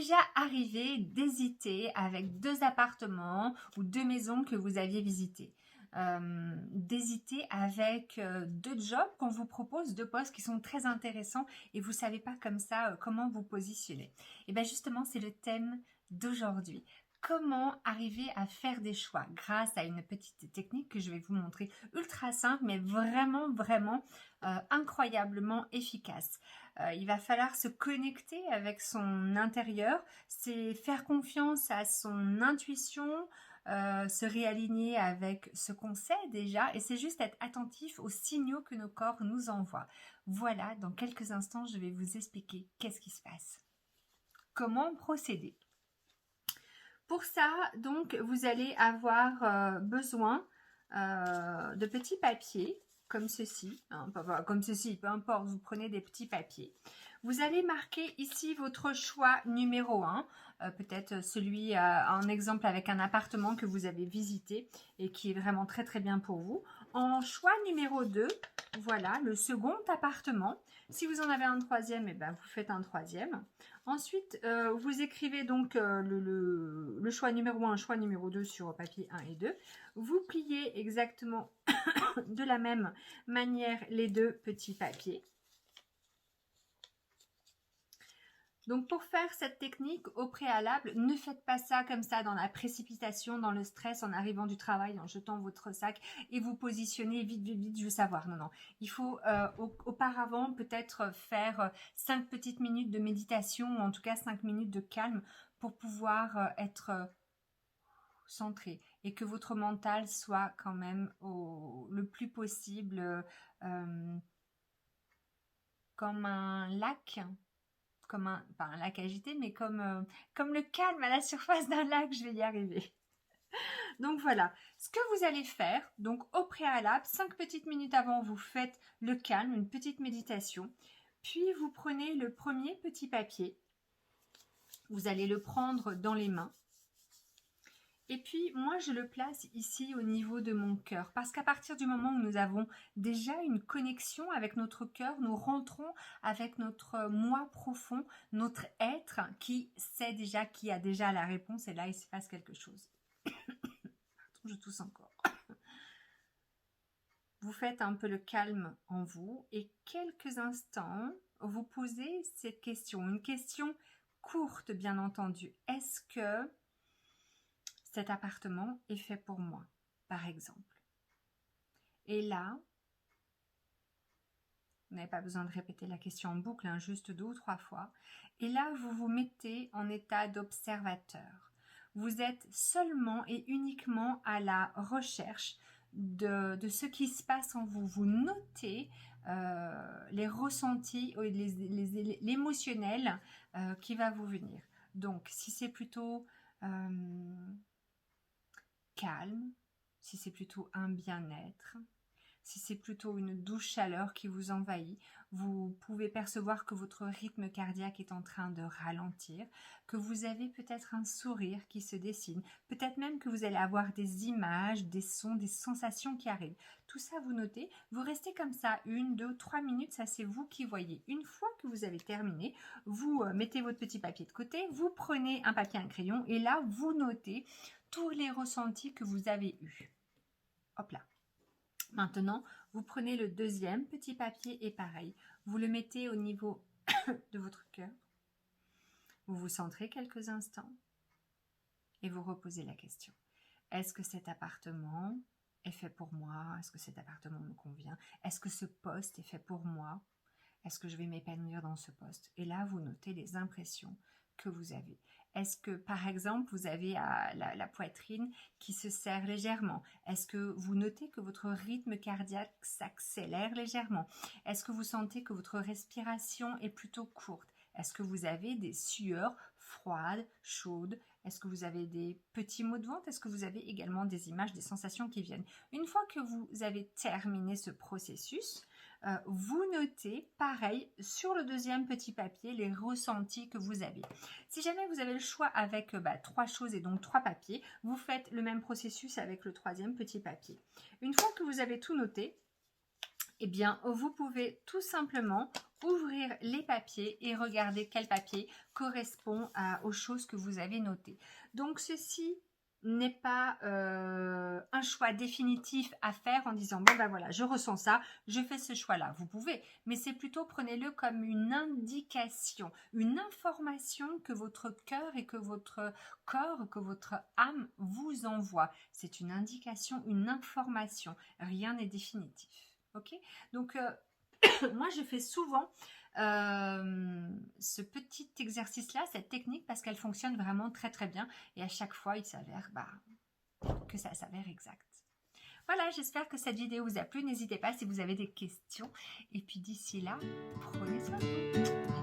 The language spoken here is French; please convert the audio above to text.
déjà arrivé d'hésiter avec 2 appartements ou 2 maisons que vous aviez visitées? D'hésiter avec 2 jobs qu'on vous propose, 2 postes qui sont très intéressants et vous ne savez pas comme ça comment vous positionner. Et bien justement, c'est le thème d'aujourd'hui. Comment arriver à faire des choix grâce à une petite technique que je vais vous montrer, ultra simple mais vraiment incroyablement efficace. Il va falloir se connecter avec son intérieur, c'est faire confiance à son intuition, se réaligner avec ce qu'on sait déjà, et c'est juste être attentif aux signaux que nos corps nous envoient. Voilà, dans quelques instants, je vais vous expliquer qu'est-ce qui se passe. Comment procéder? Pour ça, donc, vous allez avoir besoin de petits papiers, comme ceci, hein, comme ceci, peu importe, vous prenez des petits papiers. Vous allez marquer ici votre choix numéro 1, peut-être celui en exemple avec un appartement que vous avez visité et qui est vraiment très bien pour vous. En choix numéro 2, voilà, le second appartement. Si vous en avez un troisième, eh ben, vous faites un troisième. Ensuite, vous écrivez donc le choix numéro 1, choix numéro 2 sur papier 1 et 2. Vous pliez exactement de la même manière les 2 petits papiers. Donc pour faire cette technique au préalable, ne faites pas ça comme ça dans la précipitation, dans le stress, en arrivant du travail, en jetant votre sac et vous positionnez vite, je veux savoir. Non. Il faut auparavant peut-être faire 5 petites minutes de méditation, ou en tout cas 5 minutes de calme pour pouvoir être centré et que votre mental soit quand même le plus possible comme un lac. Pas un lac agité, mais comme le calme à la surface d'un lac, je vais y arriver. Donc voilà, ce que vous allez faire, donc au préalable, 5 petites minutes avant, vous faites le calme, une petite méditation, puis vous prenez le premier petit papier, vous allez le prendre dans les mains, et puis moi je le place ici au niveau de mon cœur, parce qu'à partir du moment où nous avons déjà une connexion avec notre cœur, nous rentrons avec notre moi profond, notre être qui sait déjà, qui a déjà la réponse, et là il se passe quelque chose. Je tousse encore. Vous faites un peu le calme en vous et quelques instants, vous posez cette question, une question courte bien entendu. Est-ce que cet appartement est fait pour moi, par exemple? Et là, vous n'avez pas besoin de répéter la question en boucle, hein, juste 2 ou 3 fois. Et là, vous vous mettez en état d'observateur. Vous êtes seulement et uniquement à la recherche de ce qui se passe en vous. Vous notez les ressentis, l'émotionnel qui va vous venir. Donc, si c'est plutôt calme, si c'est plutôt un bien-être, si c'est plutôt une douce chaleur qui vous envahit, vous pouvez percevoir que votre rythme cardiaque est en train de ralentir, que vous avez peut-être un sourire qui se dessine, peut-être même que vous allez avoir des images, des sons, des sensations qui arrivent. Tout ça, vous notez, vous restez comme ça 1, 2, 3 minutes, ça c'est vous qui voyez. Une fois que vous avez terminé, vous mettez votre petit papier de côté, vous prenez un papier et un crayon et là, vous notez tous les ressentis que vous avez eus. Hop là. Maintenant, vous prenez le deuxième petit papier et pareil, vous le mettez au niveau de votre cœur. Vous vous centrez quelques instants et vous reposez la question. Est-ce que cet appartement est fait pour moi? Est-ce que cet appartement me convient? Est-ce que ce poste est fait pour moi? Est-ce que je vais m'épanouir dans ce poste? Et là, vous notez les impressions que vous avez. Est-ce que, par exemple, vous avez la poitrine qui se serre légèrement? Est-ce que vous notez que votre rythme cardiaque s'accélère légèrement? Est-ce que vous sentez que votre respiration est plutôt courte? Est-ce que vous avez des sueurs froides, chaudes? Est-ce que vous avez des petits maux de ventre? Est-ce que vous avez également des images, des sensations qui viennent? Une fois que vous avez terminé ce processus, vous notez, pareil, sur le deuxième petit papier, les ressentis que vous avez. Si jamais vous avez le choix avec 3 choses et donc 3 papiers, vous faites le même processus avec le troisième petit papier. Une fois que vous avez tout noté, eh bien, vous pouvez tout simplement ouvrir les papiers et regarder quel papier correspond aux choses que vous avez notées. Donc ceci n'est pas un choix définitif à faire en disant bon ben voilà, je ressens ça, je fais ce choix là. Vous pouvez, mais c'est plutôt prenez-le comme une indication, une information que votre cœur et que votre corps, que votre âme vous envoie. C'est une indication, une information, rien n'est définitif. Ok, donc moi je fais souvent ce petit exercice là, cette technique, parce qu'elle fonctionne vraiment très très bien et à chaque fois il s'avère que ça s'avère exact. Voilà, j'espère que cette vidéo vous a plu. N'hésitez pas si vous avez des questions et puis d'ici là, prenez soin de vous.